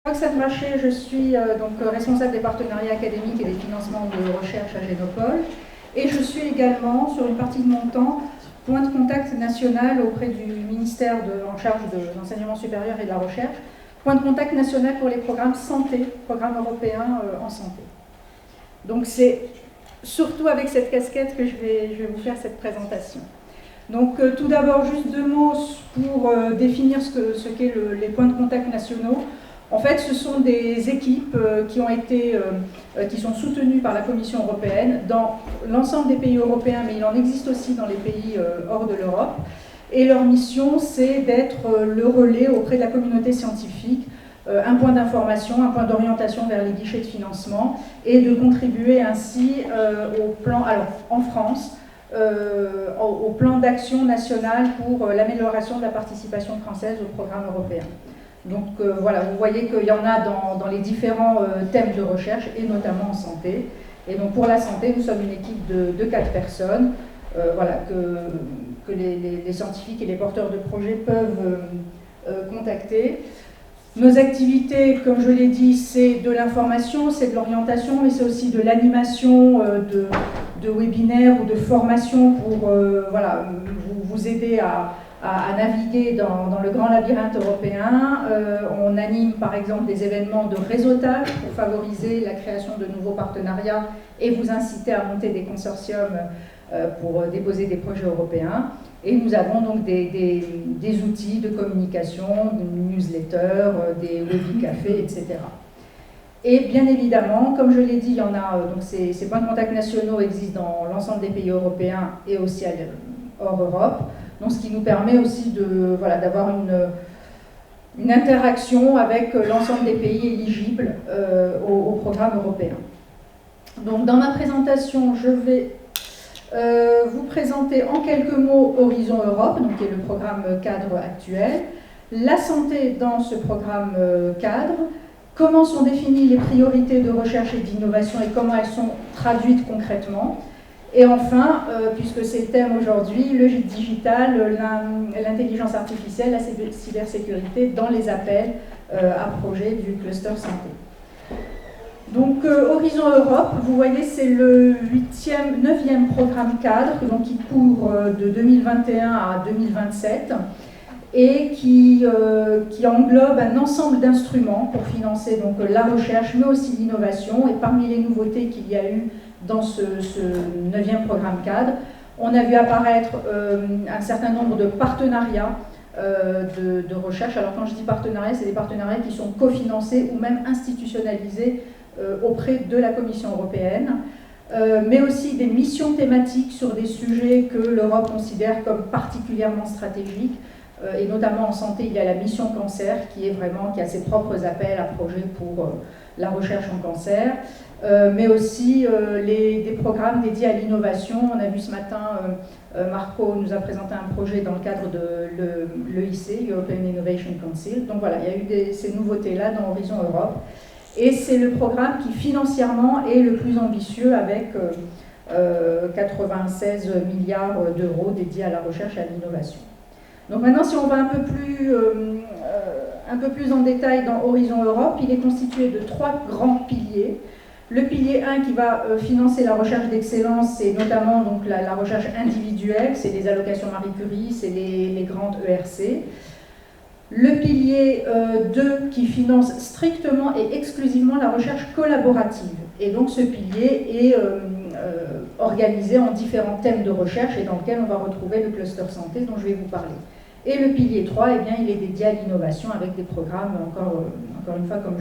Roxane Brachet, je suis responsable des partenariats académiques et des financements de recherche à Génopole. Et je suis également, sur une partie de mon temps, point de contact national auprès du ministère en charge de l'enseignement supérieur et de la recherche, point de contact national pour les programmes santé, programmes européens en santé. Donc c'est surtout avec cette casquette que je vais vous faire cette présentation. Donc tout d'abord, juste deux mots pour définir ce qu'est les points de contact nationaux. En fait, ce sont des équipes qui sont soutenues par la Commission européenne dans l'ensemble des pays européens, mais il en existe aussi dans les pays hors de l'Europe. Et leur mission, c'est d'être le relais auprès de la communauté scientifique, un point d'information, un point d'orientation vers les guichets de financement, et de contribuer ainsi au plan, alors en France, au plan d'action national pour l'amélioration de la participation française au programme européen. Donc voilà, vous voyez qu'il y en a dans les différents thèmes de recherche, et notamment en santé. Et donc pour la santé, nous sommes une équipe de 4 personnes, que les scientifiques et les porteurs de projets peuvent contacter. Nos activités, comme je l'ai dit, c'est de l'information, c'est de l'orientation, mais c'est aussi de l'animation, de webinaires ou de formations pour vous aider à naviguer dans le grand labyrinthe européen. On anime par exemple des événements de réseautage pour favoriser la création de nouveaux partenariats et vous inciter à monter des consortiums pour déposer des projets européens. Et nous avons donc des outils de communication, des newsletters, des webicafés, etc. Et bien évidemment, comme je l'ai dit, il y en a, donc ces points de contact nationaux existent dans l'ensemble des pays européens et aussi hors Europe. Donc, ce qui nous permet aussi d'avoir une interaction avec l'ensemble des pays éligibles au programme européen. Donc, dans ma présentation, je vais vous présenter en quelques mots Horizon Europe, donc qui est le programme cadre actuel, la santé dans ce programme cadre, comment sont définies les priorités de recherche et d'innovation et comment elles sont traduites concrètement. Et enfin, puisque c'est le thème aujourd'hui, le digital, l'intelligence artificielle, la cybersécurité dans les appels à projets du cluster santé. Donc Horizon Europe, vous voyez, c'est le 9e programme cadre donc, qui court de 2021 à 2027 et qui englobe un ensemble d'instruments pour financer donc, la recherche mais aussi l'innovation. Et parmi les nouveautés qu'il y a eu dans ce 9e programme cadre, on a vu apparaître un certain nombre de partenariats de recherche. Alors quand je dis partenariats, c'est des partenariats qui sont cofinancés ou même institutionnalisés auprès de la Commission européenne, mais aussi des missions thématiques sur des sujets que l'Europe considère comme particulièrement stratégiques. Et notamment en santé, il y a la mission cancer qui a ses propres appels à projets pour la recherche en cancer, mais aussi des programmes dédiés à l'innovation. On a vu ce matin, Marco nous a présenté un projet dans le cadre de l'EIC, European Innovation Council. Donc voilà, il y a eu ces nouveautés-là dans Horizon Europe. Et c'est le programme qui financièrement est le plus ambitieux avec 96 milliards d'euros dédiés à la recherche et à l'innovation. Donc maintenant, si on va un peu plus en détail dans Horizon Europe, il est constitué de 3 grands piliers. Le pilier 1 qui va financer la recherche d'excellence, c'est notamment donc, la recherche individuelle, c'est les allocations Marie Curie, c'est les grandes ERC. Le pilier 2 qui finance strictement et exclusivement la recherche collaborative. Et donc ce pilier est organisé en différents thèmes de recherche et dans lequel on va retrouver le cluster santé dont je vais vous parler. Et le pilier 3, eh bien, il est dédié à l'innovation avec des programmes, encore une fois, comme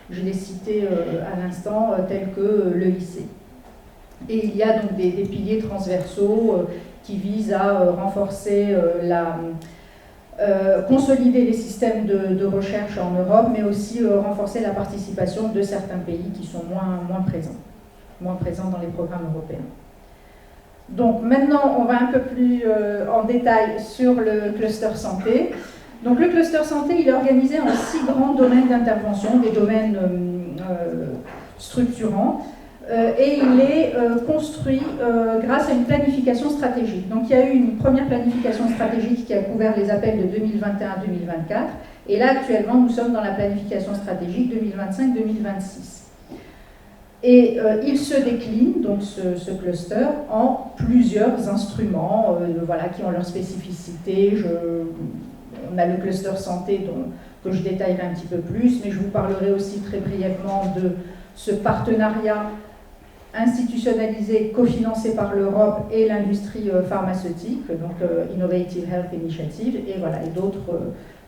je l'ai cité à l'instant, tels que l'EIC. Et il y a donc des piliers transversaux qui visent à renforcer consolider les systèmes de recherche en Europe, mais aussi renforcer la participation de certains pays qui sont moins présents dans les programmes européens. Donc maintenant, on va un peu plus en détail sur le cluster santé. Donc le cluster santé, il est organisé en 6 grands domaines d'intervention, des domaines structurants, et il est construit grâce à une planification stratégique. Donc il y a eu une première planification stratégique qui a couvert les appels de 2021 à 2024, Et là, actuellement, nous sommes dans la planification stratégique 2025-2026. Et il se décline, donc ce cluster, en plusieurs instruments voilà, qui ont leur spécificité. On a le cluster santé que je détaillerai un petit peu plus, mais je vous parlerai aussi très brièvement de ce partenariat institutionnalisé, cofinancé par l'Europe et l'industrie pharmaceutique, donc Innovative Health Initiative, et voilà, et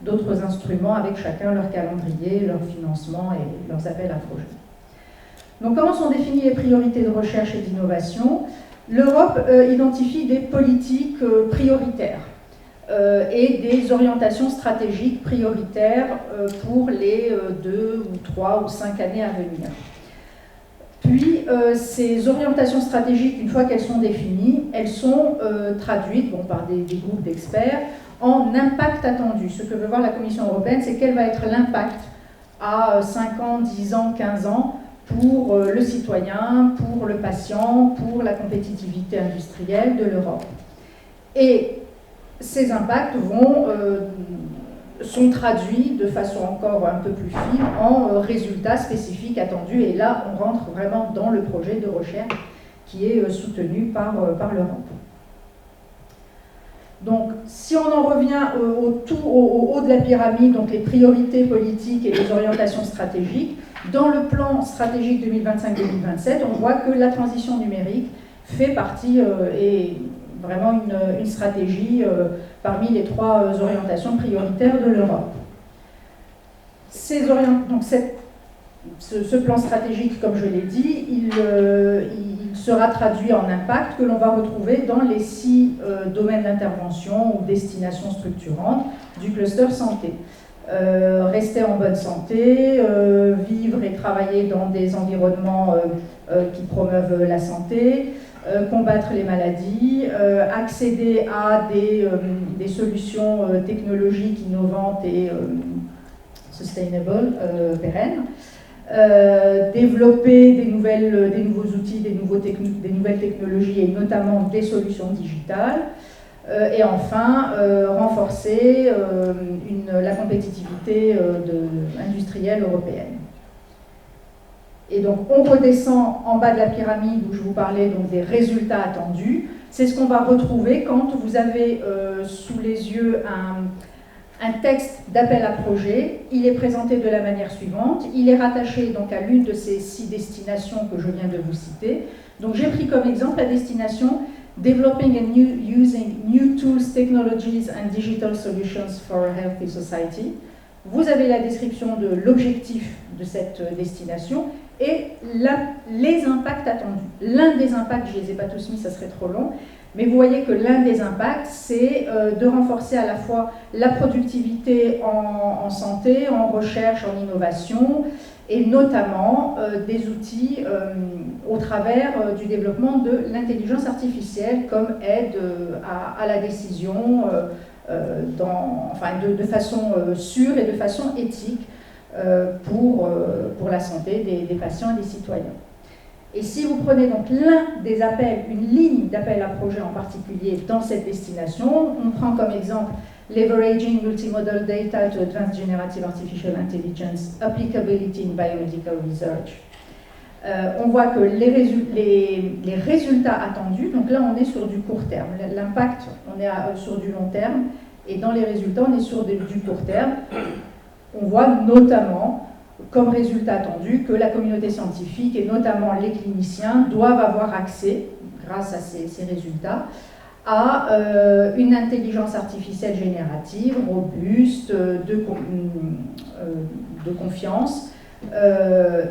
d'autres instruments avec chacun leur calendrier, leur financement et leurs appels à projets. Donc comment sont définies les priorités de recherche et d'innovation? L'Europe identifie des politiques prioritaires et des orientations stratégiques prioritaires pour les 2 ou 3 ou 5 années à venir. Puis, ces orientations stratégiques, une fois qu'elles sont définies, elles sont traduites par des groupes d'experts en impact attendu. Ce que veut voir la Commission européenne, c'est quel va être l'impact à 5 ans, 10 ans, 15 ans pour le citoyen, pour le patient, pour la compétitivité industrielle de l'Europe. Et ces impacts sont traduits de façon encore un peu plus fine en résultats spécifiques attendus. Et là, on rentre vraiment dans le projet de recherche qui est soutenu par l'Europe. Donc, si on en revient au haut de la pyramide, donc les priorités politiques et les orientations stratégiques, dans le plan stratégique 2025-2027, on voit que la transition numérique fait partie et vraiment une stratégie parmi les 3 orientations prioritaires de l'Europe. Donc ce plan stratégique, comme je l'ai dit, il sera traduit en impact que l'on va retrouver dans les 6 domaines d'intervention ou destinations structurantes du cluster santé. Rester en bonne santé, vivre et travailler dans des environnements qui promeuvent la santé, combattre les maladies, accéder à des solutions technologiques innovantes et sustainable, pérennes, développer des nouveaux outils, des nouvelles technologies et notamment des solutions digitales, et enfin renforcer la compétitivité industrielle européenne. Et donc, on redescend en bas de la pyramide où je vous parlais donc, des résultats attendus. C'est ce qu'on va retrouver quand vous avez sous les yeux un texte d'appel à projet. Il est présenté de la manière suivante. Il est rattaché donc, à l'une de ces 6 destinations que je viens de vous citer. Donc, j'ai pris comme exemple la destination Developing and using new tools, technologies and digital solutions for a healthy society. Vous avez la description de l'objectif de cette destination et les impacts attendus. L'un des impacts, je ne les ai pas tous mis, ça serait trop long, mais vous voyez que l'un des impacts, c'est de renforcer à la fois la productivité en santé, en recherche, en innovation, et notamment des outils au travers du développement de l'intelligence artificielle comme aide à la décision de façon sûre et de façon éthique pour la santé des patients et des citoyens. Et si vous prenez donc l'un des appels, une ligne d'appel à projet en particulier dans cette destination, on prend comme exemple Leveraging Multimodal Data to Advance Generative Artificial Intelligence, Applicability in Biomedical Research. On voit que les résultats attendus, donc là on est sur du court terme, l'impact on est sur du long terme, et dans les résultats on est sur du court terme. On voit notamment comme résultat attendu que la communauté scientifique et notamment les cliniciens doivent avoir accès, grâce à ces résultats, à une intelligence artificielle générative, robuste, de confiance,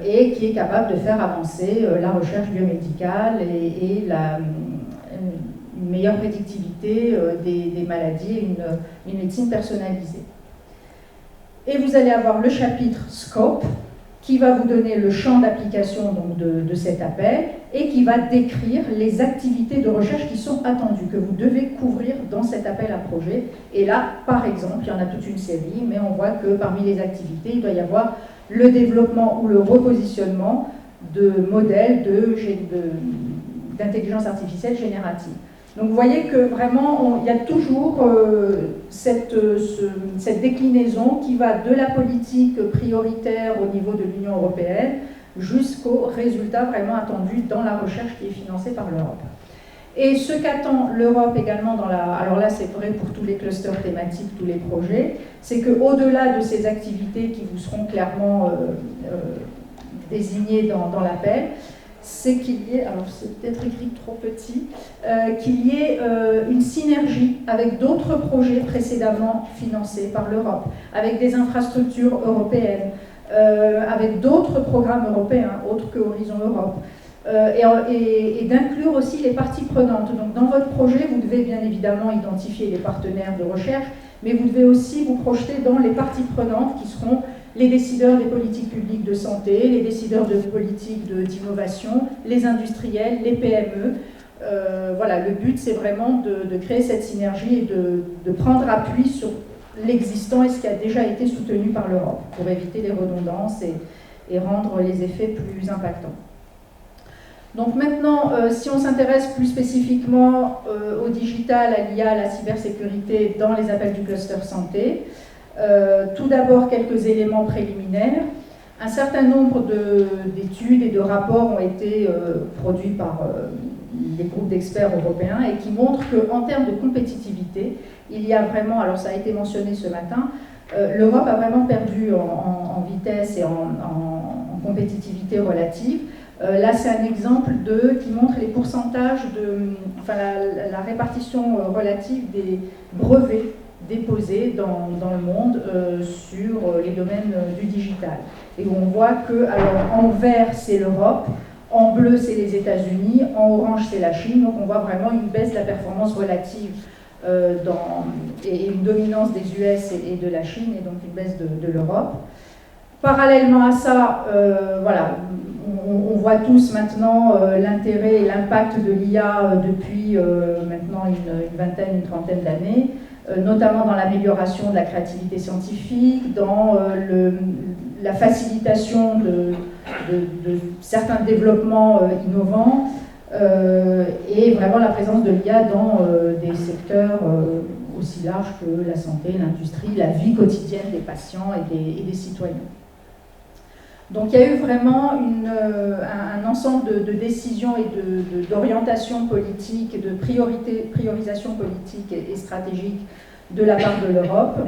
et qui est capable de faire avancer la recherche biomédicale et une meilleure prédictivité des maladies et une médecine personnalisée. Et vous allez avoir le chapitre Scope, qui va vous donner le champ d'application de cet appel et qui va décrire les activités de recherche qui sont attendues, que vous devez couvrir dans cet appel à projet. Et là, par exemple, il y en a toute une série, mais on voit que parmi les activités, il doit y avoir le développement ou le repositionnement de modèles d'intelligence artificielle générative. Donc vous voyez que vraiment, il y a toujours cette déclinaison qui va de la politique prioritaire au niveau de l'Union européenne jusqu'aux résultats vraiment attendus dans la recherche qui est financée par l'Europe. Et ce qu'attend l'Europe également dans la... Alors là, c'est vrai pour tous les clusters thématiques, tous les projets, c'est qu'au-delà de ces activités qui vous seront clairement désignées dans l'appel, c'est qu'il y ait, alors c'est peut-être écrit trop petit, qu'il y ait une synergie avec d'autres projets précédemment financés par l'Europe, avec des infrastructures européennes, avec d'autres programmes européens, autres que Horizon Europe, et d'inclure aussi les parties prenantes. Donc dans votre projet, vous devez bien évidemment identifier les partenaires de recherche, mais vous devez aussi vous projeter dans les parties prenantes qui seront les décideurs des politiques publiques de santé, les décideurs de politiques d'innovation, les industriels, les PME. Voilà, le but, c'est vraiment de créer cette synergie et de prendre appui sur l'existant et ce qui a déjà été soutenu par l'Europe pour éviter les redondances et rendre les effets plus impactants. Donc maintenant, si on s'intéresse plus spécifiquement au digital, à l'IA, à la cybersécurité dans les appels du cluster santé, tout d'abord, quelques éléments préliminaires. Un certain nombre d'études et de rapports ont été produits par des groupes d'experts européens et qui montrent qu'en termes de compétitivité, il y a vraiment, alors ça a été mentionné ce matin, l'Europe a vraiment perdu en vitesse et en compétitivité relative. Là, c'est un exemple qui montre les pourcentages enfin la répartition relative des brevets déposés dans le monde sur les domaines du digital. Et où on voit que, alors, en vert, c'est l'Europe, en bleu, c'est les États-Unis, en orange, c'est la Chine. Donc on voit vraiment une baisse de la performance relative et une dominance des US et de la Chine, et donc une baisse de l'Europe. Parallèlement à ça, voilà, on voit tous maintenant l'intérêt et l'impact de l'IA depuis maintenant une vingtaine, une trentaine d'années, notamment dans l'amélioration de la créativité scientifique, dans la facilitation de certains développements innovants, et vraiment la présence de l'IA dans des secteurs aussi larges que la santé, l'industrie, la vie quotidienne des patients et des citoyens. Donc il y a eu vraiment un ensemble de décisions et d'orientation politique, de priorisation politique et stratégique de la part de l'Europe.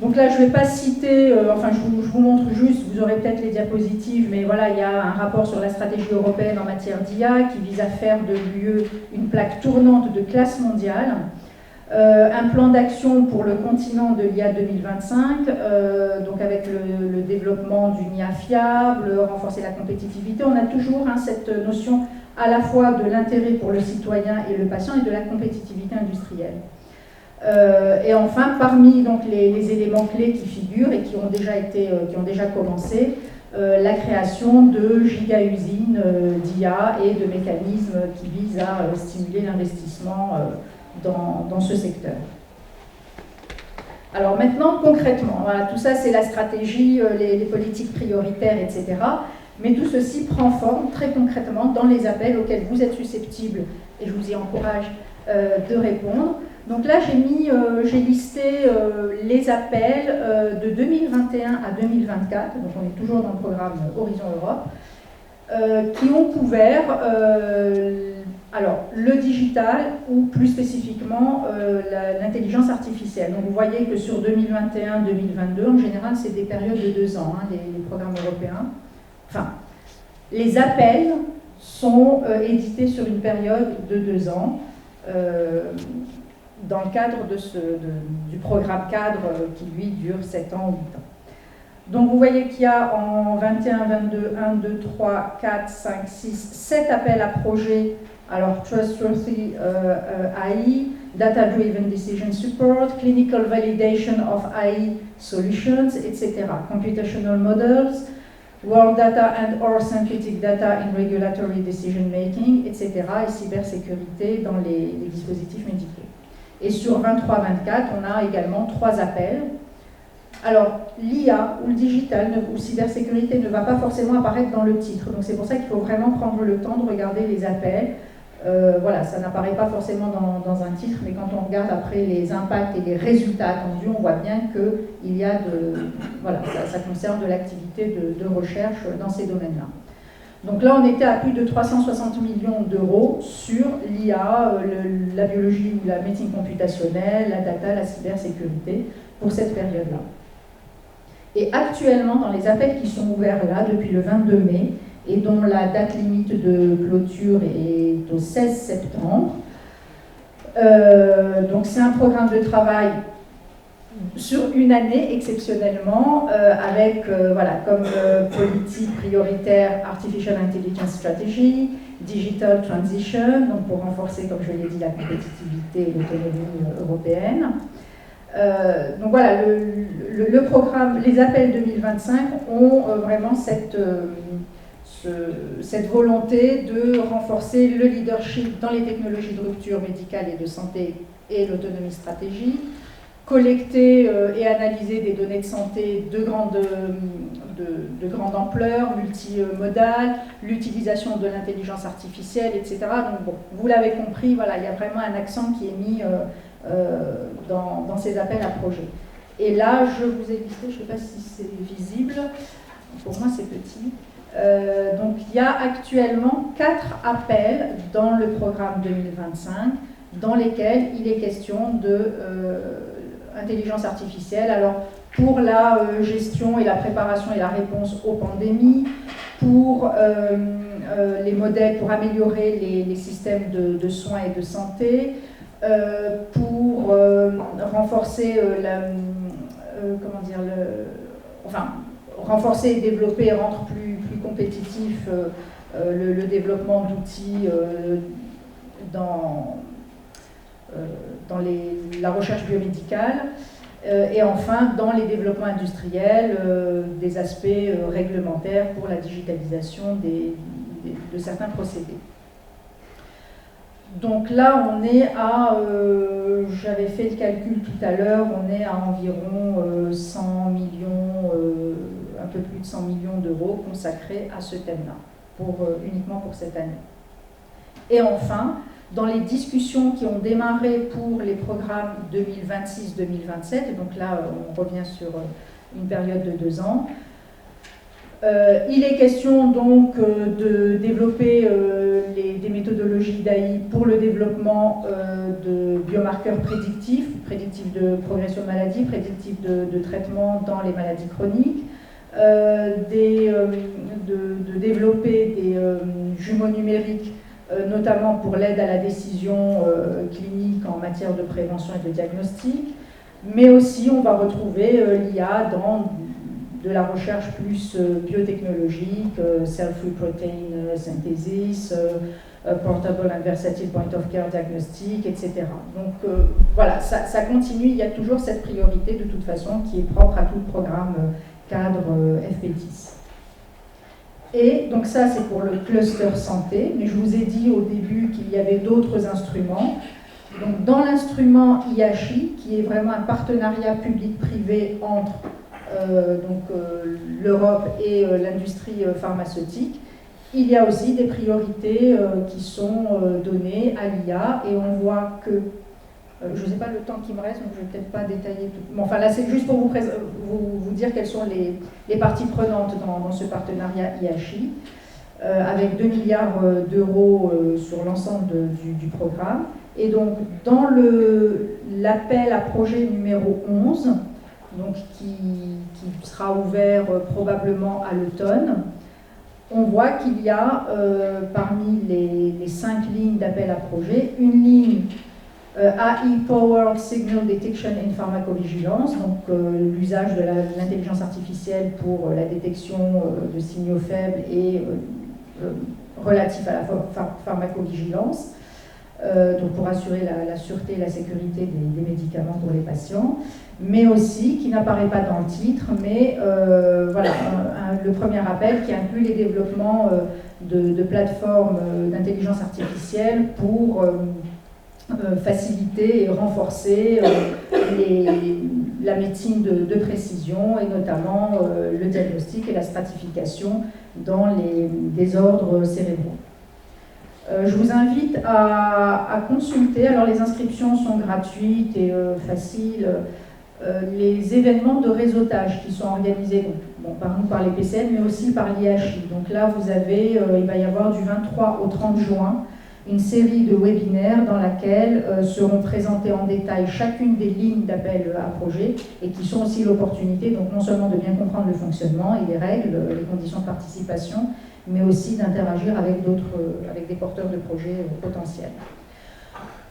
Donc là, je ne vais pas citer, enfin je vous montre juste, vous aurez peut-être les diapositives, mais voilà, il y a un rapport sur la stratégie européenne en matière d'IA qui vise à faire de l'UE une plaque tournante de classe mondiale. Un plan d'action pour le continent de l'IA 2025, donc avec le développement d'une IA fiable, renforcer la compétitivité. On a toujours cette notion à la fois de l'intérêt pour le citoyen et le patient et de la compétitivité industrielle. Et enfin, parmi donc, les éléments clés qui figurent et qui ont déjà commencé, la création de giga-usines d'IA et de mécanismes qui visent à stimuler l'investissement dans ce secteur. Alors maintenant, concrètement, voilà, tout ça c'est la stratégie, les politiques prioritaires, etc. Mais tout ceci prend forme très concrètement dans les appels auxquels vous êtes susceptibles, et je vous y encourage de répondre. Donc là, j'ai listé les appels de 2021 à 2024, donc on est toujours dans le programme Horizon Europe, qui ont couvert alors, le digital ou plus spécifiquement l'intelligence artificielle. Donc vous voyez que sur 2021-2022, en général, c'est des périodes de 2 ans, hein, les programmes européens. Enfin, les appels sont édités sur une période de 2 ans. Dans le cadre du programme cadre qui, lui, dure 7 ans ou 8 ans. Donc, vous voyez qu'il y a en 21, 22, 1, 2, 3, 4, 5, 6, 7 appels à projets. Alors, Trustworthy AI, Data Driven Decision Support, Clinical Validation of AI Solutions, etc. Computational Models, World Data and or Synthetic Data in Regulatory Decision Making, etc. Et cybersécurité dans les dispositifs médicaux. Et sur 23-24, on a également 3 appels. Alors, l'IA ou le digital ou cybersécurité ne va pas forcément apparaître dans le titre. Donc c'est pour ça qu'il faut vraiment prendre le temps de regarder les appels. Voilà, ça n'apparaît pas forcément dans un titre, mais quand on regarde après les impacts et les résultats attendus, on voit bien que voilà, ça conserve de l'activité de recherche dans ces domaines-là. Donc là, on était à plus de 360 millions d'euros sur l'IA, la biologie ou la médecine computationnelle, la data, la cybersécurité, pour cette période-là. Et actuellement, dans les appels qui sont ouverts là, depuis le 22 mai, et dont la date limite de clôture est au 16 septembre, donc c'est un programme de travail sur une année exceptionnellement, avec voilà, comme politique prioritaire Artificial Intelligence Strategy, Digital Transition, donc pour renforcer, comme je l'ai dit, la compétitivité et l'autonomie européenne. Donc voilà, le programme, les appels 2025 ont vraiment cette volonté de renforcer le leadership dans les technologies de rupture médicale et de santé et l'autonomie stratégique, collecter et analyser des données de santé de grande ampleur, multimodales, l'utilisation de l'intelligence artificielle, etc. Donc bon, vous l'avez compris, voilà, il y a vraiment un accent qui est mis dans ces appels à projets. Et là, je vous ai listé, je ne sais pas si c'est visible, pour moi c'est petit. Donc il y a actuellement 4 appels dans le programme 2025 dans lesquels il est question de intelligence artificielle. Alors pour la gestion et la préparation et la réponse aux pandémies, pour les modèles pour améliorer les systèmes de soins et de santé, pour renforcer renforcer et développer et rendre plus compétitif le développement d'outils dans la recherche biomédicale, et enfin dans les développements industriels, des aspects réglementaires pour la digitalisation de certains procédés. Donc là, on est à, j'avais fait le calcul tout à l'heure, on est à environ 100 millions, un peu plus de 100 millions d'euros consacrés à ce thème-là, uniquement pour cette année. Et enfin, dans les discussions qui ont démarré pour les programmes 2026-2027, donc là, on revient sur une période de 2 ans, il est question donc de développer des méthodologies d'AI pour le développement de biomarqueurs prédictifs de progression de maladie, prédictifs de traitement dans les maladies chroniques, de développer des jumeaux numériques, notamment pour l'aide à la décision clinique en matière de prévention et de diagnostic, mais aussi on va retrouver l'IA dans de la recherche plus biotechnologique, cell-free protein synthesis, portable and versatile point of care diagnostic, etc. Donc voilà, ça continue, il y a toujours cette priorité de toute façon qui est propre à tout le programme cadre FP10. Et donc ça c'est pour le cluster santé, mais je vous ai dit au début qu'il y avait d'autres instruments. Donc dans l'instrument IACHI, qui est vraiment un partenariat public-privé entre l'Europe et l'industrie pharmaceutique, il y a aussi des priorités qui sont données à l'IA, et on voit que, je ne sais pas le temps qui me reste, donc je ne vais peut-être pas détailler tout. Bon, enfin là c'est juste pour vous dire quelles sont les parties prenantes dans ce partenariat IACHI, avec 2 milliards d'euros sur l'ensemble du programme. Et donc dans l'appel à projet numéro 11, donc qui sera ouvert probablement à l'automne, on voit qu'il y a parmi les 5 lignes d'appel à projet, une ligne AI Powered Signal Detection in Pharmacovigilance, donc l'usage de l'intelligence artificielle pour la détection de signaux faibles et relatifs à la pharmacovigilance, donc pour assurer la sûreté et la sécurité des médicaments pour les patients, mais aussi, qui n'apparaît pas dans le titre, mais voilà, le premier appel qui inclut les développements de plateformes d'intelligence artificielle pour faciliter et renforcer la médecine de précision, et notamment le diagnostic et la stratification dans les désordres cérébraux. Je vous invite à consulter, alors les inscriptions sont gratuites et faciles, les événements de réseautage qui sont organisés par nous, par les PCN, mais aussi par l'IHI. Donc là, vous avez, il va y avoir du 23 au 30 juin, une série de webinaires dans laquelle seront présentées en détail chacune des lignes d'appel à projet et qui sont aussi l'opportunité, donc non seulement de bien comprendre le fonctionnement et les règles, les conditions de participation, mais aussi d'interagir avec avec des porteurs de projets potentiels.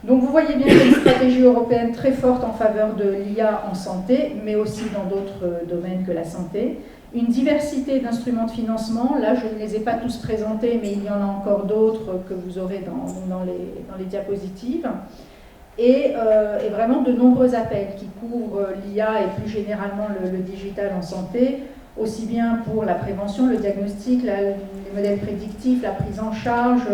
Donc vous voyez bien qu'il y a une stratégie européenne très forte en faveur de l'IA en santé, mais aussi dans d'autres domaines que la santé. Une diversité d'instruments de financement, là je ne les ai pas tous présentés, mais il y en a encore d'autres que vous aurez dans les diapositives. Et vraiment de nombreux appels qui couvrent l'IA et plus généralement le digital en santé, aussi bien pour la prévention, le diagnostic, les modèles prédictifs, la prise en charge,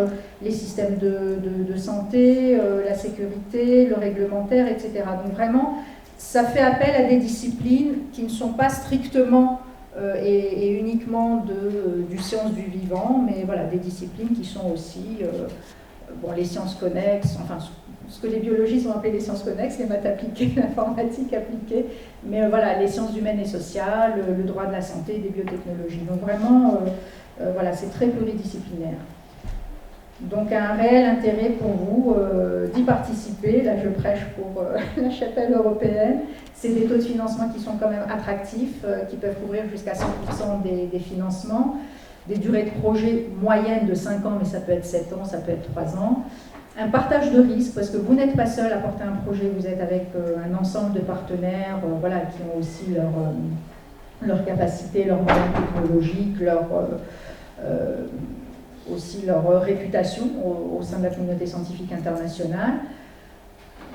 les systèmes de santé, la sécurité, le réglementaire, etc. Donc vraiment, ça fait appel à des disciplines qui ne sont pas strictement et uniquement du science du vivant, mais voilà, des disciplines qui sont aussi les sciences connexes, enfin ce que les biologistes ont appelé les sciences connexes, les maths appliquées, l'informatique appliquée, mais voilà, les sciences humaines et sociales, le droit de la santé, des biotechnologies. Donc vraiment, voilà, c'est très pluridisciplinaire. Donc un réel intérêt pour vous d'y participer. Là, je prêche pour la chapelle européenne. C'est des taux de financement qui sont quand même attractifs, qui peuvent couvrir jusqu'à 100% des financements, des durées de projet moyennes de 5 ans, mais ça peut être 7 ans, ça peut être 3 ans. Un partage de risques, parce que vous n'êtes pas seul à porter un projet, vous êtes avec un ensemble de partenaires voilà, qui ont aussi leur capacité, leurs moyens technologiques, aussi leur réputation au sein de la communauté scientifique internationale.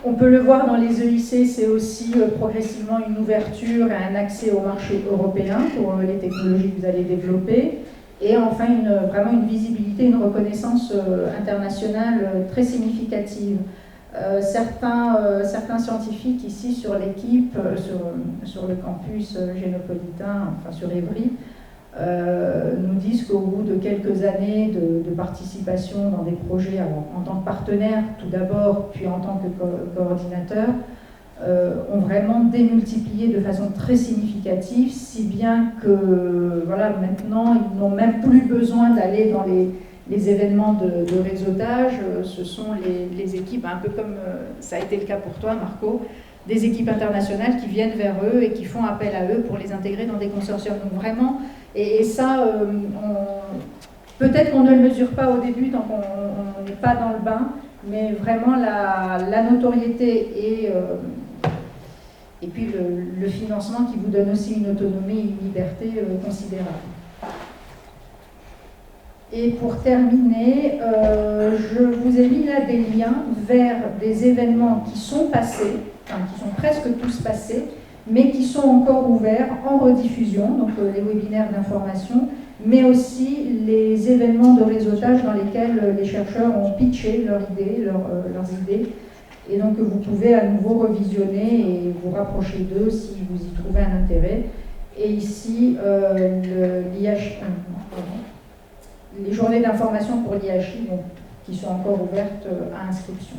On peut le voir dans les EIC, c'est aussi progressivement une ouverture et un accès au marché européen pour les technologies que vous allez développer. Et enfin, vraiment une visibilité, une reconnaissance internationale très significative. Certains scientifiques ici sur l'équipe, sur le campus génopolitain, enfin sur Évry, nous disent qu'au bout de quelques années de participation dans des projets, alors, en tant que partenaire tout d'abord, puis en tant que coordinateur, ont vraiment démultiplié de façon très significative, si bien que voilà, maintenant ils n'ont même plus besoin d'aller dans les événements de réseautage. Ce sont les équipes, un peu comme ça a été le cas pour toi Marco, des équipes internationales qui viennent vers eux et qui font appel à eux pour les intégrer dans des consortiums. Donc vraiment, et ça, peut-être qu'on ne le mesure pas au début tant qu'on n'est pas dans le bain, mais vraiment la notoriété et puis le financement qui vous donne aussi une autonomie et une liberté considérable. Et pour terminer, je vous ai mis là des liens vers des événements qui sont passés, enfin qui sont presque tous passés, mais qui sont encore ouverts en rediffusion, donc les webinaires d'information, mais aussi les événements de réseautage dans lesquels les chercheurs ont pitché leurs idées. Et donc vous pouvez à nouveau revisionner et vous rapprocher d'eux si vous y trouvez un intérêt. Et ici, les journées d'information pour l'IHI, qui sont encore ouvertes à inscription.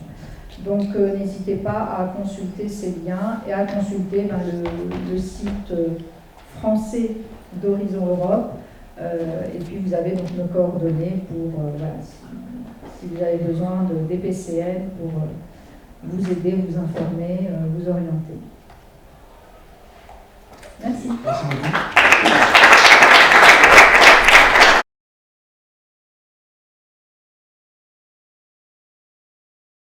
Donc n'hésitez pas à consulter ces liens et à consulter le site français d'Horizon Europe. Et puis vous avez donc nos coordonnées pour, voilà, si vous avez besoin des PCN pour vous aider, vous informer, vous orienter. Merci. Merci beaucoup.